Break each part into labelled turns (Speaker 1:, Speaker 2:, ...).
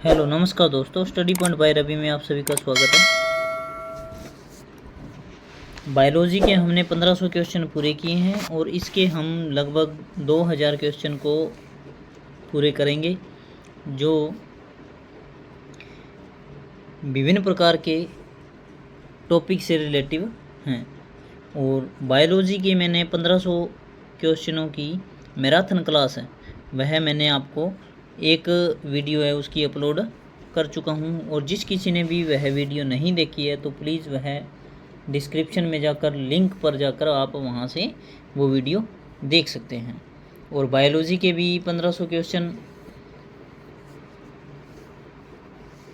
Speaker 1: Hello नमस्कार दोस्तों, study point by Ravi में आप सभी का स्वागत है। बायोलॉजी के हमने 1500 क्वेश्चन पूरे किए हैं और इसके हम लगभग 2000 क्वेश्चन को पूरे करेंगे, जो विभिन्न प्रकार के टॉपिक से रिलेटिव हैं। और बायोलॉजी के मैंने 1500 क्वेश्चनों की मैराथन क्लास है, वह मैंने आपको एक वीडियो है उसकी अपलोड कर चुका हूं। और जिस किसी ने भी वह वीडियो नहीं देखी है तो प्लीज़ वह डिस्क्रिप्शन में जाकर लिंक पर जाकर आप वहां से वो वीडियो देख सकते हैं। और बायोलॉजी के भी 1500 क्वेश्चन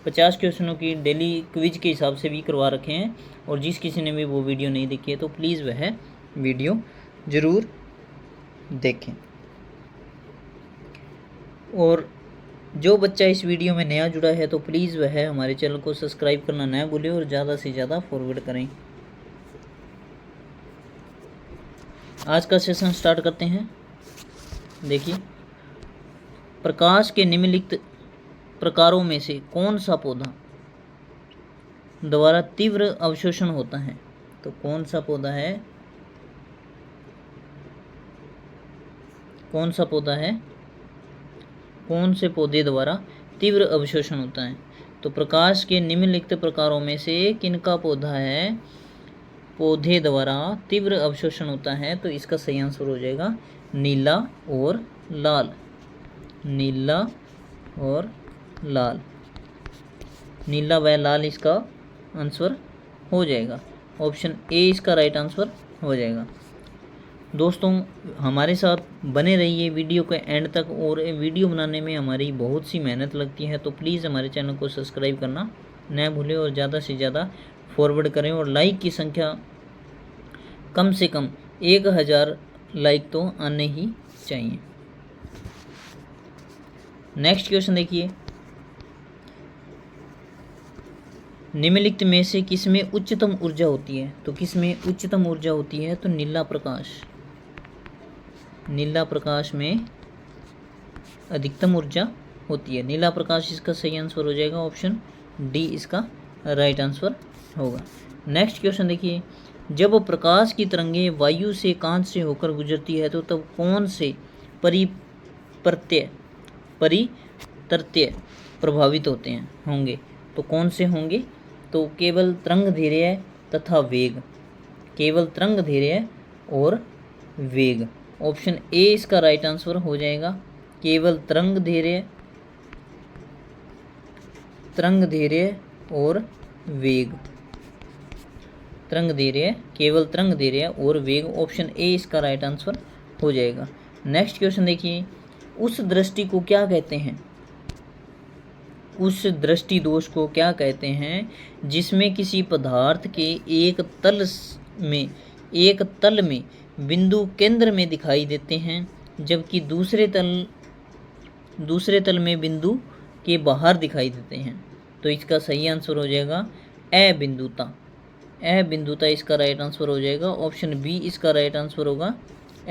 Speaker 1: 50 क्वेश्चनों की डेली क्विज के हिसाब से भी करवा रखे हैं। और जिस किसी ने भी वो वीडियो नहीं देखी है तो प्लीज़ वह वीडियो ज़रूर देखें। और जो बच्चा इस वीडियो में नया जुड़ा है तो प्लीज़ वह हमारे चैनल को सब्सक्राइब करना न भूलें और ज़्यादा से ज़्यादा फॉरवर्ड करें। आज का सेशन स्टार्ट करते हैं। देखिए, प्रकाश के निम्नलिखित प्रकारों में से कौन सा पौधा द्वारा तीव्र अवशोषण होता है? तो कौन सा पौधा है, कौन सा पौधा है, कौन से पौधे द्वारा तीव्र अवशोषण होता है? तो प्रकाश के निम्नलिखित प्रकारों में से किनका पौधा है पौधे द्वारा तीव्र अवशोषण होता है? तो इसका सही आंसर हो जाएगा नीला और लाल। नीला और लाल, नीला व लाल इसका आंसर हो जाएगा। ऑप्शन ए इसका राइट आंसर हो जाएगा। दोस्तों, हमारे साथ बने रहिए वीडियो के एंड तक। और वीडियो बनाने में हमारी बहुत सी मेहनत लगती है, तो प्लीज़ हमारे चैनल को सब्सक्राइब करना न भूलें और ज़्यादा से ज़्यादा फॉरवर्ड करें। और लाइक की संख्या कम से कम 1000 लाइक तो आने ही चाहिए। नेक्स्ट क्वेश्चन देखिए, निम्नलिखित में से किसमें उच्चतम ऊर्जा होती है? तो किसमें उच्चतम ऊर्जा होती है? तो नीला प्रकाश। नीला प्रकाश में अधिकतम ऊर्जा होती है। नीला प्रकाश इसका सही आंसर हो जाएगा। ऑप्शन डी इसका राइट आंसर होगा। नेक्स्ट क्वेश्चन देखिए, जब प्रकाश की तरंगें वायु से कांच से होकर गुजरती है तो तब कौन से परितृतीय प्रभावित होंगे? तो कौन से होंगे? तो केवल तरंगदैर्घ्य तथा वेग। केवल तरंगदैर्घ्य और वेग। ऑप्शन ए इसका राइट आंसर हो जाएगा। केवल तरंगदैर्घ्य और वेग। तरंगदैर्घ्य, केवल तरंगदैर्घ्य और वेग। ऑप्शन ए इसका राइट आंसर हो जाएगा। नेक्स्ट क्वेश्चन देखिए, उस दृष्टि को क्या कहते हैं? उस दृष्टि दोष को क्या कहते हैं जिसमें किसी पदार्थ के एक तल में बिंदु केंद्र में दिखाई देते हैं, जबकि दूसरे तल में बिंदु के बाहर दिखाई देते हैं? तो इसका सही आंसर हो जाएगा अबिंदुता। अबिंदुता इसका राइट आंसर हो जाएगा। ऑप्शन बी इसका राइट आंसर होगा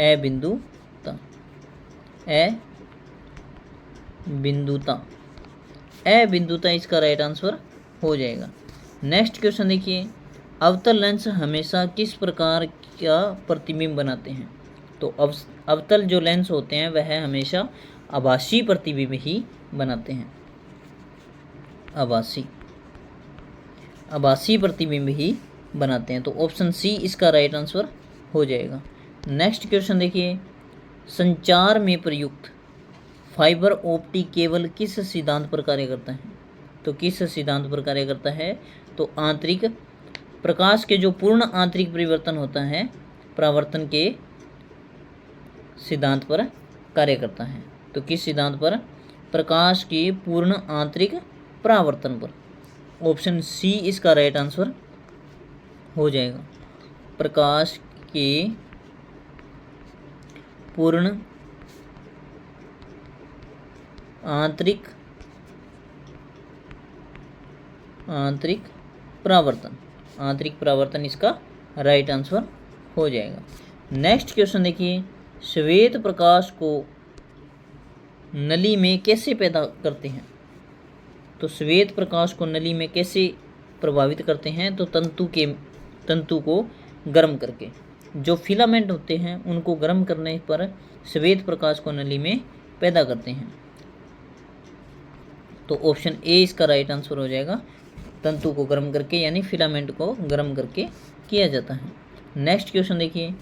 Speaker 1: अबिंदुता। अबिंदुता इसका राइट आंसर हो जाएगा। नेक्स्ट क्वेश्चन देखिए, अवतल लेंस हमेशा किस प्रकार का प्रतिबिंब बनाते हैं? तो अवतल जो लेंस होते हैं वह हमेशा आभासी प्रतिबिंब ही बनाते हैं। आभासी प्रतिबिंब ही बनाते हैं। तो ऑप्शन सी इसका राइट आंसर हो जाएगा। नेक्स्ट क्वेश्चन देखिए, संचार में प्रयुक्त फाइबर ऑप्टिक केबल किस सिद्धांत पर कार्य करता है? तो किस सिद्धांत पर कार्य करता है? तो आंतरिक प्रकाश के जो पूर्ण आंतरिक परिवर्तन होता है, परावर्तन के सिद्धांत पर कार्य करता है। तो किस सिद्धांत पर? प्रकाश के पूर्ण आंतरिक परावर्तन पर। ऑप्शन सी इसका राइट आंसर हो जाएगा। प्रकाश के पूर्ण आंतरिक परावर्तन इसका राइट आंसर हो जाएगा। नेक्स्ट क्वेश्चन देखिए, श्वेत प्रकाश को नली में कैसे पैदा करते हैं? तो श्वेत प्रकाश को नली में कैसे प्रभावित करते हैं? तो तंतु को गर्म करके। जो फिलामेंट होते हैं उनको गर्म करने पर श्वेत प्रकाश को नली में पैदा करते हैं। तो ऑप्शन ए इसका राइट आंसर हो जाएगा। तंतु को गर्म करके यानी फिलामेंट को गर्म करके किया जाता है। नेक्स्ट क्वेश्चन देखिए,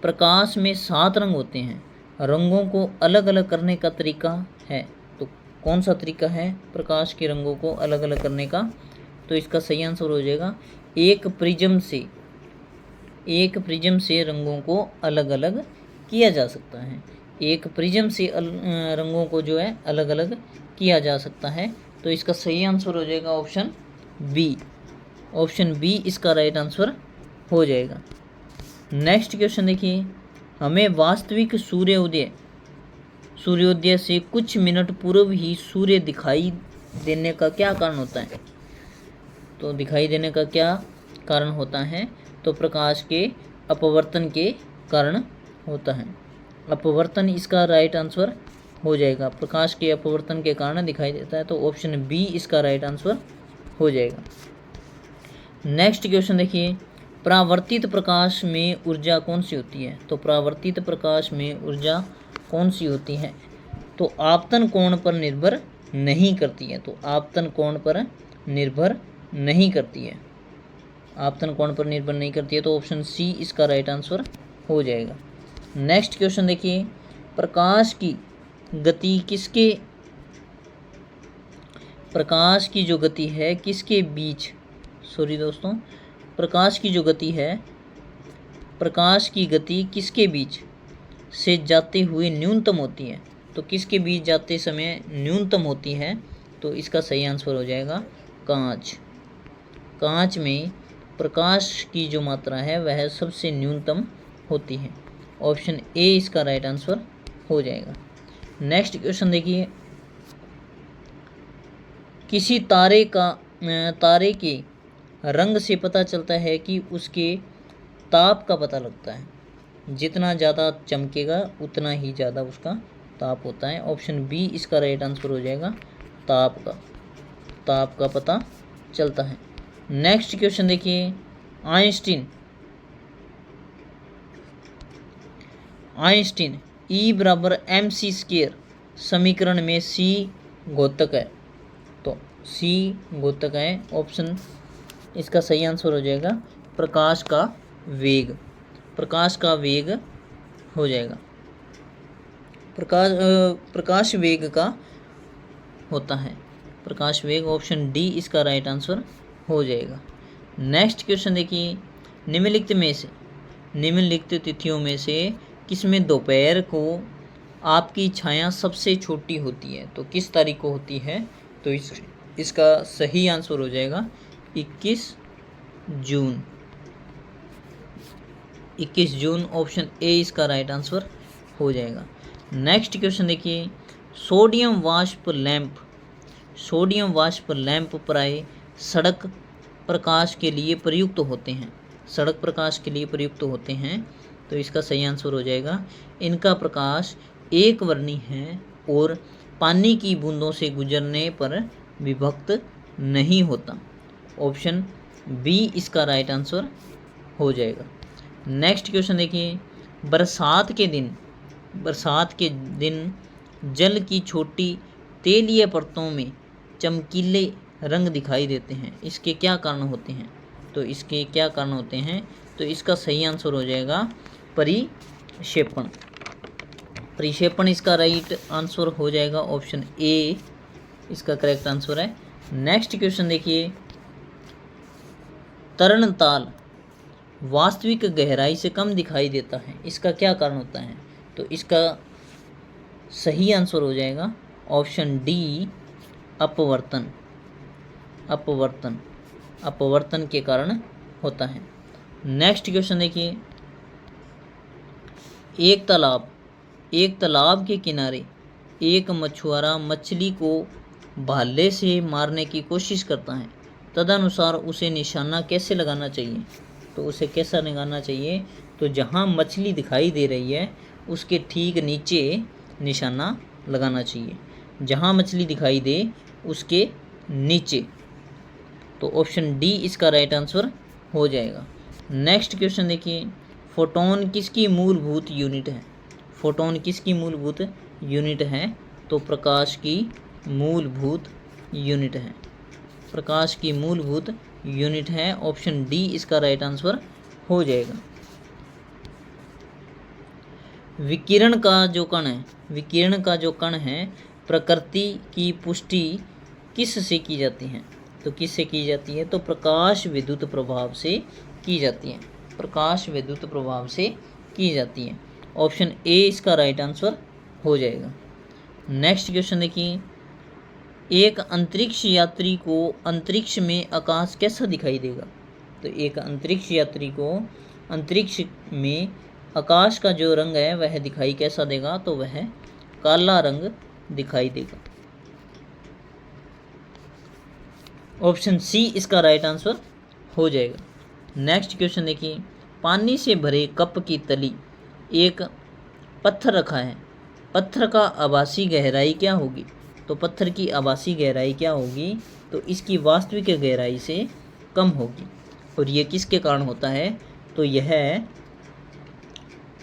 Speaker 1: प्रकाश में 7 रंग होते हैं, रंगों को अलग अलग करने का तरीका है, तो कौन सा तरीका है प्रकाश के रंगों को अलग अलग करने का? तो इसका सही आंसर हो जाएगा एक प्रिज्म से रंगों को अलग अलग किया जा सकता है। एक प्रिज्म से रंगों को जो है अलग अलग किया जा सकता है। तो इसका सही आंसर हो जाएगा ऑप्शन बी। ऑप्शन बी इसका राइट आंसर हो जाएगा। नेक्स्ट क्वेश्चन देखिए, हमें वास्तविक सूर्योदय से कुछ मिनट पूर्व ही सूर्य दिखाई देने का क्या कारण होता है? तो दिखाई देने का क्या कारण होता है? तो प्रकाश के अपवर्तन के कारण होता है। अपवर्तन इसका राइट आंसर हो जाएगा। प्रकाश के अपवर्तन के कारण दिखाई देता है, तो ऑप्शन बी इसका राइट आंसर हो जाएगा। नेक्स्ट क्वेश्चन देखिए, परावर्तित प्रकाश में ऊर्जा कौन सी होती है? तो परावर्तित प्रकाश में ऊर्जा कौन सी होती है? तो आपतन कोण पर निर्भर नहीं करती है। तो आपतन कोण पर निर्भर नहीं करती है। आपतन कोण पर निर्भर नहीं करती है, तो ऑप्शन सी इसका राइट आंसर हो जाएगा। नेक्स्ट क्वेश्चन देखिए, प्रकाश की जो गति है किसके बीच प्रकाश की गति किसके बीच से जाते हुए न्यूनतम होती है? तो किसके बीच जाते समय न्यूनतम होती है? तो इसका सही आंसर हो जाएगा कांच में प्रकाश की जो मात्रा है वह सबसे न्यूनतम होती है। ऑप्शन ए इसका राइट आंसर हो जाएगा। नेक्स्ट क्वेश्चन देखिए, किसी तारे के रंग से पता चलता है कि उसके ताप का पता लगता है। जितना ज़्यादा चमकेगा उतना ही ज़्यादा उसका ताप होता है। ऑप्शन बी इसका राइट आंसर हो जाएगा। ताप का पता चलता है। नेक्स्ट क्वेश्चन देखिए, आइंस्टीन E बराबर mc² समीकरण में C घोतक है। तो C घोतक है। ऑप्शन इसका सही आंसर हो जाएगा प्रकाश का वेग हो जाएगा। प्रकाश वेग का होता है। प्रकाश वेग ऑप्शन डी इसका राइट आंसर हो जाएगा। नेक्स्ट क्वेश्चन देखिए, निम्नलिखित तिथियों में से किसमें दोपहर को आपकी छाया सबसे छोटी होती है? तो किस तारीख को होती है? तो इसका सही आंसर हो जाएगा 21 जून। ऑप्शन ए इसका राइट आंसर हो जाएगा। नेक्स्ट क्वेश्चन देखिए, सोडियम वाष्प लैंप प्राय सड़क प्रकाश के लिए प्रयुक्त होते हैं। तो इसका सही आंसर हो जाएगा इनका प्रकाश एक वर्णी है और पानी की बूंदों से गुजरने पर विभक्त नहीं होता। ऑप्शन बी इसका राइट आंसर हो जाएगा। नेक्स्ट क्वेश्चन देखिए, बरसात के दिन जल की छोटी तेलीय परतों में चमकीले रंग दिखाई देते हैं। इसके क्या कारण होते हैं? तो इसका सही आंसर हो जाएगा परिक्षेपण इसका राइट आंसर हो जाएगा। ऑप्शन ए इसका करेक्ट आंसर है। नेक्स्ट क्वेश्चन देखिए, तरणताल वास्तविक गहराई से कम दिखाई देता है, इसका क्या कारण होता है? तो इसका सही आंसर हो जाएगा ऑप्शन डी अपवर्तन के कारण होता है। नेक्स्ट क्वेश्चन देखिए, एक तालाब के किनारे एक मछुआरा मछली को भाले से मारने की कोशिश करता है। तदनुसार उसे निशाना कैसे लगाना चाहिए? तो उसे कैसा लगाना चाहिए? तो जहाँ मछली दिखाई दे रही है उसके ठीक नीचे निशाना लगाना चाहिए। जहाँ मछली दिखाई दे उसके नीचे। तो ऑप्शन डी इसका राइट आंसर हो जाएगा। नेक्स्ट क्वेश्चन देखिए, फोटोन किसकी मूलभूत यूनिट है? फोटोन किसकी मूलभूत यूनिट है? तो प्रकाश की मूलभूत यूनिट है। प्रकाश की मूलभूत यूनिट है। ऑप्शन डी इसका राइट आंसर हो जाएगा। विकिरण का जो कण है, विकिरण का जो कण है, प्रकृति की पुष्टि किस से की जाती है? तो किस से की जाती है? तो प्रकाश विद्युत प्रभाव से की जाती है। प्रकाश विद्युत प्रभाव से की जाती है। ऑप्शन ए इसका राइट आंसर हो जाएगा। नेक्स्ट क्वेश्चन देखिए, एक अंतरिक्ष यात्री को अंतरिक्ष में आकाश कैसा दिखाई देगा? तो एक अंतरिक्ष यात्री को अंतरिक्ष में आकाश का जो रंग है वह दिखाई कैसा देगा? तो वह काला रंग दिखाई देगा। ऑप्शन सी इसका राइट आंसर हो जाएगा। नेक्स्ट क्वेश्चन देखिए, पानी से भरे कप की तली एक पत्थर रखा है, पत्थर का आभासी गहराई क्या होगी? तो पत्थर की आभासी गहराई क्या होगी? तो इसकी वास्तविक गहराई से कम होगी। और ये किसके कारण होता है? तो यह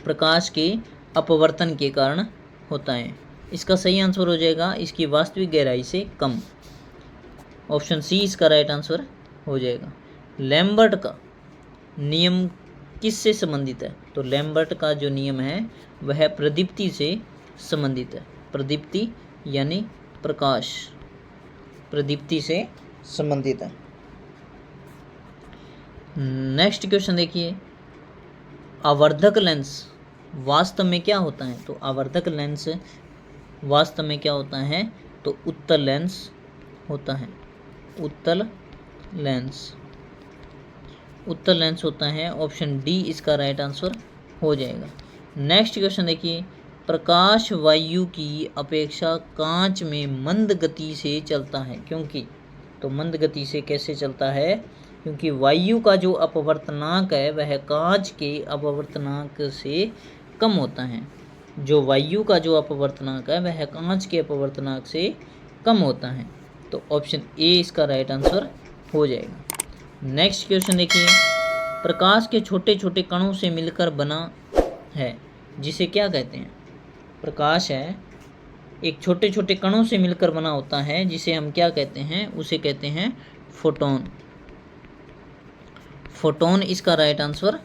Speaker 1: प्रकाश के अपवर्तन के कारण होता है। इसका सही आंसर हो जाएगा इसकी वास्तविक गहराई से कम। ऑप्शन सी इसका राइट आंसर हो जाएगा। लैम्बर्ट का नियम किससे संबंधित है? तो लैम्बर्ट का जो नियम है वह प्रदीप्ति से संबंधित है। प्रदीप्ति यानी प्रकाश, प्रदीप्ति से संबंधित है। नेक्स्ट क्वेश्चन देखिए, आवर्धक लेंस वास्तव में क्या होता है? तो आवर्धक लेंस वास्तव में क्या होता है? तो उत्तल लेंस होता है। उत्तल लेंस, उत्तल लेंस होता है। ऑप्शन डी इसका राइट आंसर हो जाएगा। नेक्स्ट क्वेश्चन देखिए, प्रकाश वायु की अपेक्षा कांच में मंद गति से चलता है क्योंकि? तो मंद गति से कैसे चलता है? क्योंकि वायु का जो अपवर्तनांक है वह कांच के अपवर्तनांक से कम होता है। जो वायु का जो अपवर्तनांक है वह कांच के अपवर्तनांक से कम होता है। तो ऑप्शन ए इसका राइट आंसर हो जाएगा। नेक्स्ट क्वेश्चन देखिए, प्रकाश के छोटे छोटे कणों से मिलकर बना है जिसे क्या कहते हैं? प्रकाश है एक छोटे छोटे कणों से मिलकर बना होता है जिसे हम क्या कहते हैं? उसे कहते हैं फोटोन। फोटोन इसका राइट आंसर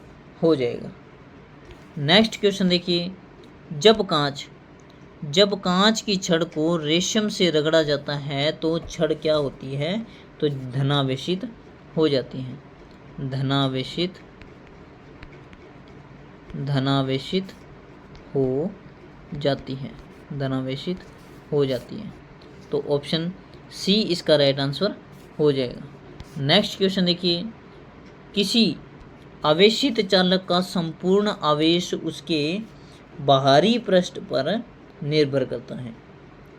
Speaker 1: हो जाएगा। नेक्स्ट क्वेश्चन देखिए, जब कांच की छड़ को रेशम से रगड़ा जाता है तो छड़ क्या होती है? तो धनावेशित हो जाती है। धनावेशित हो जाती है। धनावेशित हो जाती है। तो ऑप्शन सी इसका राइट आंसर हो जाएगा। नेक्स्ट क्वेश्चन देखिए, किसी आवेशित चालक का संपूर्ण आवेश उसके बाहरी पृष्ठ पर निर्भर करता है।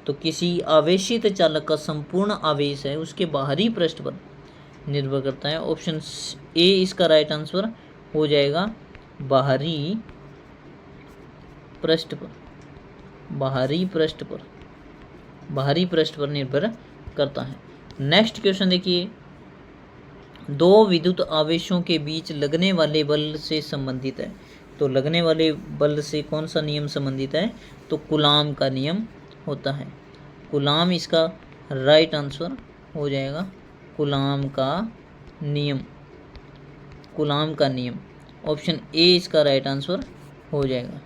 Speaker 1: तो किसी आवेशित चालक का संपूर्ण आवेश है उसके बाहरी पृष्ठ पर निर्भर करता है। ऑप्शन ए इसका राइट आंसर हो जाएगा, बाहरी पृष्ठ पर। बाहरी पृष्ठ पर निर्भर करता है। नेक्स्ट क्वेश्चन देखिए, दो विद्युत आवेशों के बीच लगने वाले बल से संबंधित है। तो लगने वाले बल से कौन सा नियम संबंधित है? तो कूलाम का नियम होता है। कूलाम इसका राइट आंसर हो जाएगा। कूलाम का नियम। ऑप्शन ए इसका राइट आंसर हो जाएगा।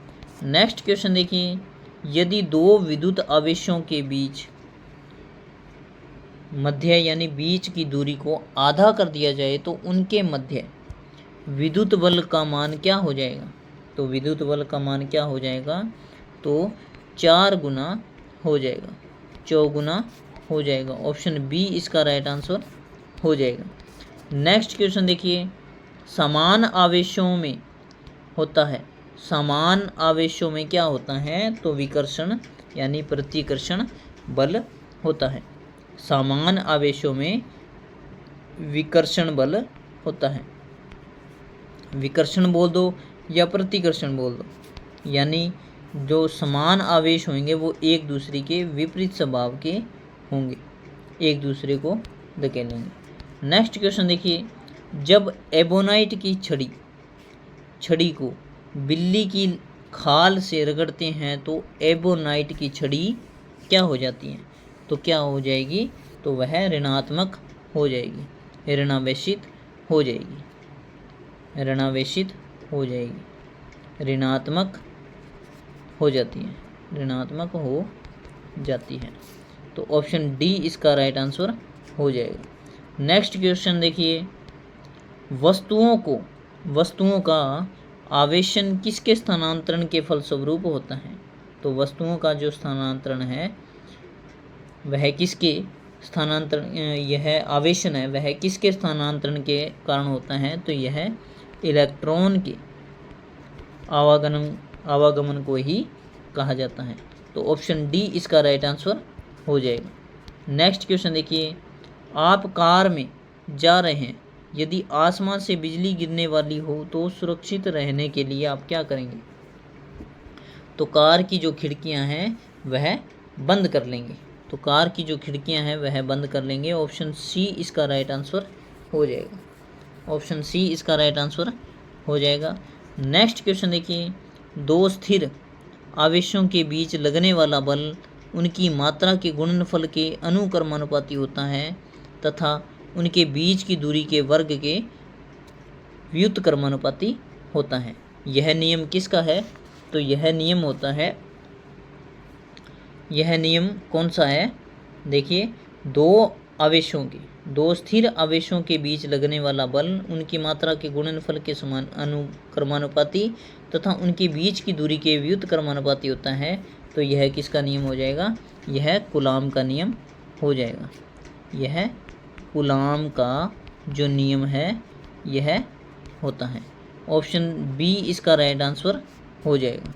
Speaker 1: नेक्स्ट क्वेश्चन देखिए, यदि दो विद्युत आवेशों के बीच मध्य यानी बीच की दूरी को आधा कर दिया जाए तो उनके मध्य विद्युत बल का मान क्या हो जाएगा? तो विद्युत बल का मान क्या हो जाएगा? तो 4 गुना हो जाएगा, 4 गुना हो जाएगा। ऑप्शन बी इसका राइट आंसर हो जाएगा। नेक्स्ट क्वेश्चन देखिए, समान आवेशों में होता है। समान आवेशों में क्या होता है? तो विकर्षण यानी प्रतिकर्षण बल होता है। समान आवेशों में विकर्षण बल होता है। विकर्षण बोल दो या प्रतिकर्षण बोल दो, यानी जो समान आवेश होंगे वो एक दूसरे के विपरीत स्वभाव के होंगे। एक दूसरे को धकेलेंगे। नेक्स्ट क्वेश्चन देखिए, जब एबोनाइट की छड़ी को बिल्ली की खाल से रगड़ते हैं तो एबोनाइट की छड़ी क्या हो जाती है? तो क्या हो जाएगी? तो वह ऋणात्मक हो जाएगी, ऋणावेशित हो जाएगी, ऋणावेशित हो जाएगी, ऋणात्मक हो जाती है, ऋणात्मक हो जाती है। तो ऑप्शन डी इसका राइट आंसर हो जाएगा। नेक्स्ट क्वेश्चन देखिए, वस्तुओं का आवेशन किसके स्थानांतरण के फलस्वरूप होता है? तो वस्तुओं का जो स्थानांतरण है वह किसके स्थानांतरण, यह आवेशन है वह किसके स्थानांतरण के कारण होता है? तो यह इलेक्ट्रॉन के आवागमन को ही कहा जाता है। तो ऑप्शन डी इसका राइट आंसर हो जाएगा। नेक्स्ट क्वेश्चन देखिए, आप कार में जा रहे हैं, यदि आसमान से बिजली गिरने वाली हो तो सुरक्षित रहने के लिए आप क्या करेंगे? तो कार की जो खिड़कियां हैं वह बंद कर लेंगे। तो कार की जो खिड़कियां हैं वह बंद कर लेंगे। ऑप्शन सी इसका राइट आंसर हो जाएगा, ऑप्शन सी इसका राइट आंसर हो जाएगा। नेक्स्ट क्वेश्चन देखिए, दो स्थिर आवेशों के बीच लगने वाला बल उनकी मात्रा के गुणनफल के अनुक्रमानुपाती होता है तथा उनके बीच की दूरी के वर्ग के व्युत्क्रमानुपाती होता है। यह नियम किसका है? तो यह नियम होता है, यह नियम कौन सा है? देखिए, दो स्थिर आवेशों के बीच लगने वाला बल उनकी मात्रा के गुणनफल के समान अनुक्रमानुपाती तथा उनके बीच की दूरी के व्युत्क्रमानुपाती होता है। तो यह किसका नियम हो जाएगा? यह कूलाम का नियम हो जाएगा। यह कूलाम का जो नियम है यह होता है। ऑप्शन बी इसका राइट आंसर हो जाएगा।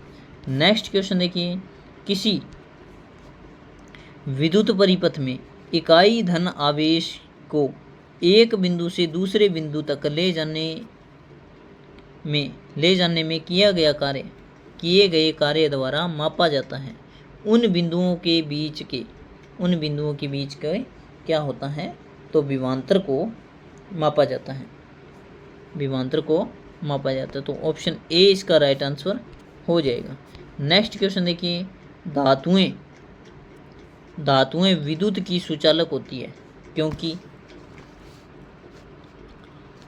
Speaker 1: नेक्स्ट क्वेश्चन देखिए, किसी विद्युत परिपथ में इकाई धन आवेश को एक बिंदु से दूसरे बिंदु तक ले जाने में किए गए कार्य द्वारा मापा जाता है। उन बिंदुओं के बीच के क्या होता है? तो विभवांतर को मापा जाता है, विभवांतर को मापा जाता है। तो ऑप्शन ए इसका राइट आंसर हो जाएगा। नेक्स्ट क्वेश्चन देखिए, धातुएं विद्युत की सुचालक होती है, क्योंकि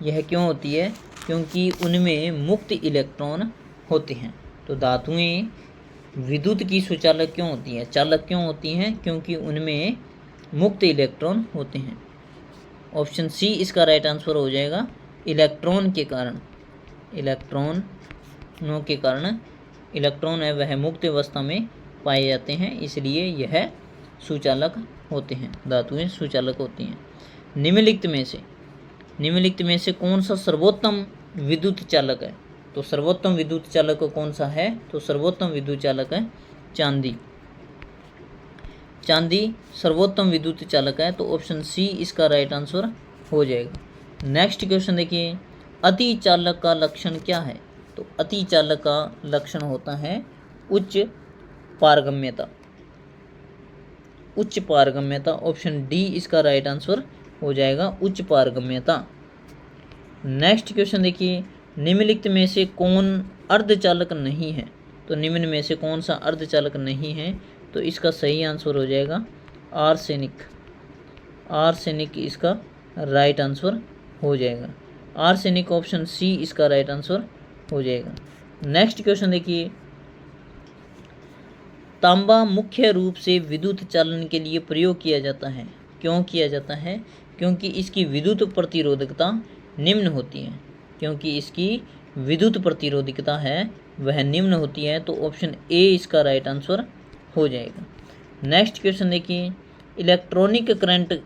Speaker 1: यह क्यों होती है? क्योंकि उनमें मुक्त इलेक्ट्रॉन होते हैं। तो धातुएं विद्युत की सुचालक क्यों होती हैं, चालक क्यों होती हैं? क्योंकि उनमें मुक्त इलेक्ट्रॉन होते हैं। ऑप्शन सी इसका राइट आंसर हो जाएगा, इलेक्ट्रॉन के कारण, इलेक्ट्रॉनों के कारण, इलेक्ट्रॉन है वह मुक्त अवस्था में पाए जाते हैं, इसलिए यह सुचालक होते हैं, धातुएं सुचालक होती हैं। निम्नलिखित में से कौन सा सर्वोत्तम विद्युत चालक है? तो सर्वोत्तम विद्युत चालक कौन सा है? तो सर्वोत्तम विद्युत चालक है चांदी। चांदी सर्वोत्तम विद्युत चालक है। तो ऑप्शन सी इसका राइट आंसर हो जाएगा। नेक्स्ट क्वेश्चन देखिए, अति चालक का लक्षण क्या है? तो अति चालक का लक्षण होता है उच्च पारगम्यता, उच्च पारगम्यता। ऑप्शन डी इसका राइट आंसर हो जाएगा, उच्च पारगम्यता। नेक्स्ट क्वेश्चन देखिए, निम्नलिखित में से कौन अर्धचालक नहीं है? तो निम्न में से कौन सा अर्धचालक नहीं है? तो इसका सही आंसर हो जाएगा आर्सेनिक, आर्सेनिक इसका राइट आंसर हो जाएगा, आर्सेनिक। ऑप्शन सी इसका राइट आंसर हो जाएगा। नेक्स्ट क्वेश्चन देखिए, तांबा मुख्य रूप से विद्युत चालन के लिए प्रयोग किया जाता है। क्यों किया जाता है? क्योंकि इसकी विद्युत प्रतिरोधकता निम्न होती है, क्योंकि इसकी विद्युत प्रतिरोधकता है वह निम्न होती है। तो ऑप्शन ए इसका राइट आंसर हो जाएगा। नेक्स्ट क्वेश्चन देखिए, इलेक्ट्रॉनिक करंट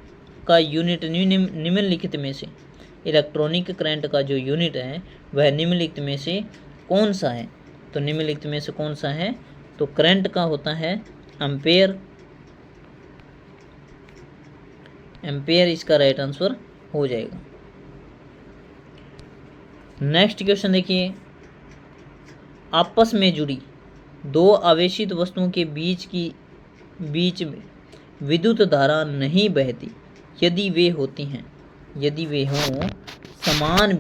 Speaker 1: का यूनिट निम्नलिखित में से, इलेक्ट्रॉनिक करंट का जो यूनिट है वह निम्नलिखित में से कौन सा है? तो निम्नलिखित में से कौन सा है? तो करंट का होता है एम्पेयर, एम्पेयर इसका राइट आंसर हो जाएगा। नेक्स्ट क्वेश्चन देखिए, आपस में जुड़ी दो आवेशित वस्तुओं के बीच विद्युत धारा नहीं बहती यदि वे होती हैं, यदि वे हों समान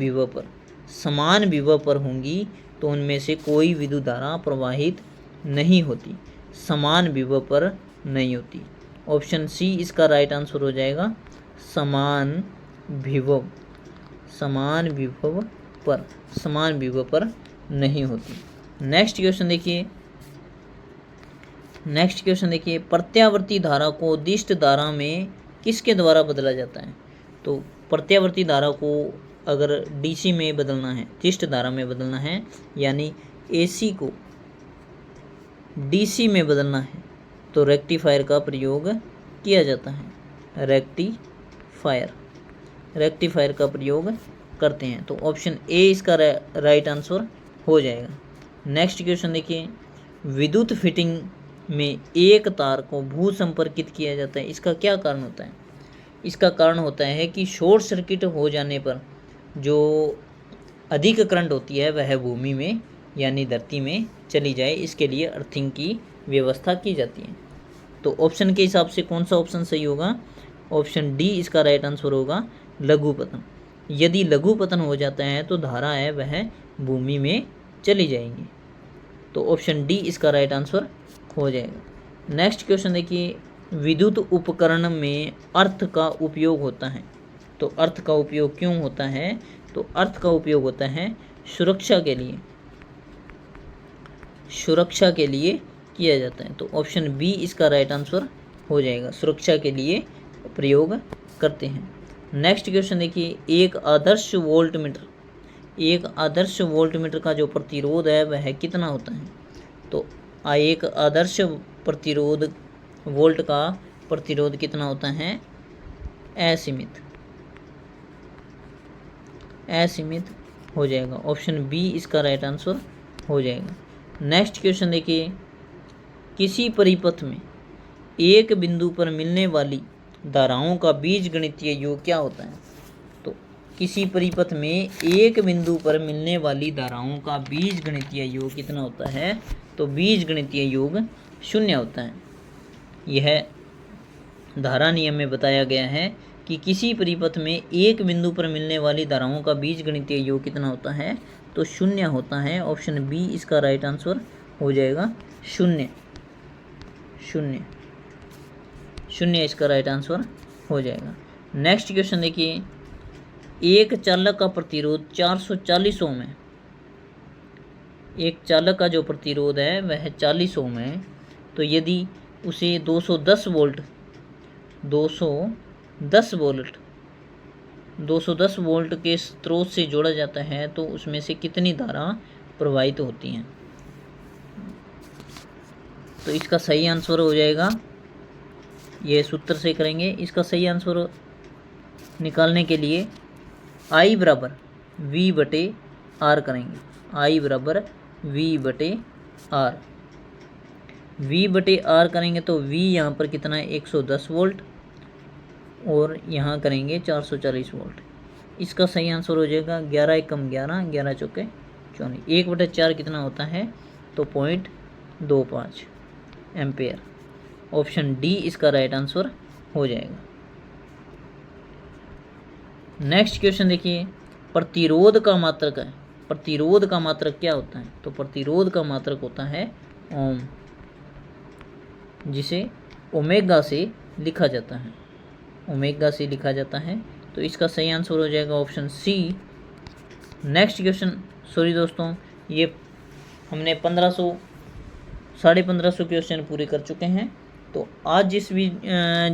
Speaker 1: विभव पर होंगी तो उनमें से कोई विद्युत धारा प्रवाहित नहीं होती, समान विभव पर नहीं होती। ऑप्शन सी इसका राइट आंसर हो जाएगा, समान विभव पर नहीं होती। नेक्स्ट क्वेश्चन देखिए, प्रत्यावर्ती धारा को उदिष्ट धारा में किसके द्वारा बदला जाता है? तो प्रत्यावर्ती धारा को अगर डीसी में बदलना है, दिष्ट धारा में बदलना है, यानी एसी को डीसी में बदलना है, तो रेक्टिफायर का प्रयोग किया जाता है। रेक्टिफायर का प्रयोग करते हैं। तो ऑप्शन ए इसका राइट आंसर हो जाएगा। नेक्स्ट क्वेश्चन देखिए, विद्युत फिटिंग में एक तार को भू संपर्कित किया जाता है, इसका क्या कारण होता है? इसका कारण होता है कि शॉर्ट सर्किट हो जाने पर जो अधिक करंट होती है वह भूमि में यानी धरती में चली जाए, इसके लिए अर्थिंग की व्यवस्था की जाती है। तो ऑप्शन के हिसाब से कौन सा ऑप्शन सही होगा? ऑप्शन डी इसका राइट आंसर होगा, लघु पतन। यदि लघु पतन हो जाता है तो धारा है वह भूमि में चली जाएंगी। तो ऑप्शन डी इसका राइट आंसर हो जाएगा। नेक्स्ट क्वेश्चन देखिए, विद्युत उपकरण में अर्थ का उपयोग होता है, तो अर्थ का उपयोग क्यों होता है? तो अर्थ का उपयोग होता है सुरक्षा के लिए किया जाता है। तो ऑप्शन बी इसका राइट आंसर हो जाएगा, सुरक्षा के लिए प्रयोग करते हैं। नेक्स्ट क्वेश्चन देखिए, एक आदर्श वोल्टमीटर का जो प्रतिरोध है वह कितना होता है? तो एक आदर्श वोल्ट का प्रतिरोध कितना होता है? असीमित हो जाएगा। ऑप्शन बी इसका राइट आंसर हो जाएगा। नेक्स्ट क्वेश्चन देखिए, किसी परिपथ में एक बिंदु पर मिलने वाली धाराओं का बीजगणितीय योग क्या होता है? तो किसी परिपथ में एक बिंदु पर मिलने वाली धाराओं का बीजगणितीय योग कितना होता है? तो बीजगणितीय योग 0 होता है। यह धारा नियम में बताया गया है कि किसी परिपथ में एक बिंदु पर मिलने वाली धाराओं का बीजगणितीय योग कितना होता है? तो 0 होता है। ऑप्शन बी इसका राइट आंसर हो जाएगा, 0 इसका राइट आंसर हो जाएगा। नेक्स्ट क्वेश्चन देखिए, एक चालक का प्रतिरोध 440 ओम है। एक चालक का जो प्रतिरोध है वह 40 ओम है। तो यदि उसे 210 वोल्ट के स्रोत से जोड़ा जाता है तो उसमें से कितनी धारा प्रवाहित होती हैं? तो इसका सही आंसर हो जाएगा, ये सूत्र से करेंगे। इसका सही आंसर निकालने के लिए I बराबर V/R करेंगे। I बराबर V/R करेंगे तो V यहाँ पर कितना है? 110 वोल्ट और यहाँ करेंगे 440 वोल्ट। इसका सही आंसर हो जाएगा 11 एकम 11, 11 चौके 24। 1/4 कितना होता है? तो 0.25 एम्पेयर। ऑप्शन डी इसका राइट आंसर हो जाएगा। नेक्स्ट क्वेश्चन देखिए, प्रतिरोध का मात्रक है। प्रतिरोध का मात्रक क्या होता है? तो प्रतिरोध का मात्रक होता है ओम, जिसे ओमेगा से लिखा जाता है। तो इसका सही आंसर हो जाएगा option C. Next question, sorry दोस्तों, ये हमने 1500 क्वेश्चन पूरे कर चुके हैं। तो आज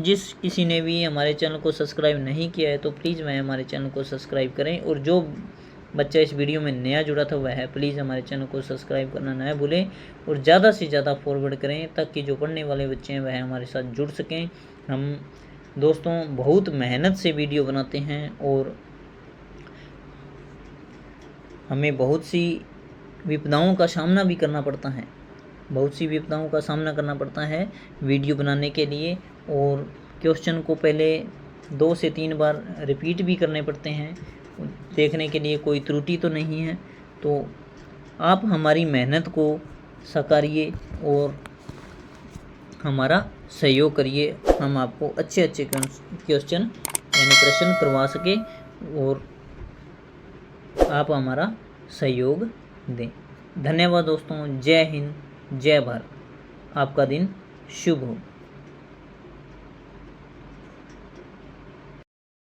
Speaker 1: जिस किसी ने भी हमारे चैनल को सब्सक्राइब नहीं किया है तो प्लीज़ वह हमारे चैनल को सब्सक्राइब करें, और जो बच्चा इस वीडियो में नया जुड़ा था वह प्लीज़ हमारे चैनल को सब्सक्राइब करना ना भूलें, और ज़्यादा से ज़्यादा फॉरवर्ड करें ताकि जो पढ़ने वाले बच्चे हैं वह हमारे साथ जुड़ सकें। हम दोस्तों बहुत मेहनत से वीडियो बनाते हैं और हमें बहुत सी विपदाओं का सामना भी करना पड़ता है वीडियो बनाने के लिए, और क्वेश्चन को पहले 2 से 3 बार रिपीट भी करने पड़ते हैं देखने के लिए कोई त्रुटि तो नहीं है। तो आप हमारी मेहनत को सकारिए और हमारा सहयोग करिए, हम आपको अच्छे अच्छे क्वेश्चन यानी प्रश्न करवा सके और आप हमारा सहयोग दें। धन्यवाद दोस्तों। जय हिंद, जय भारत। आपका दिन शुभ हो।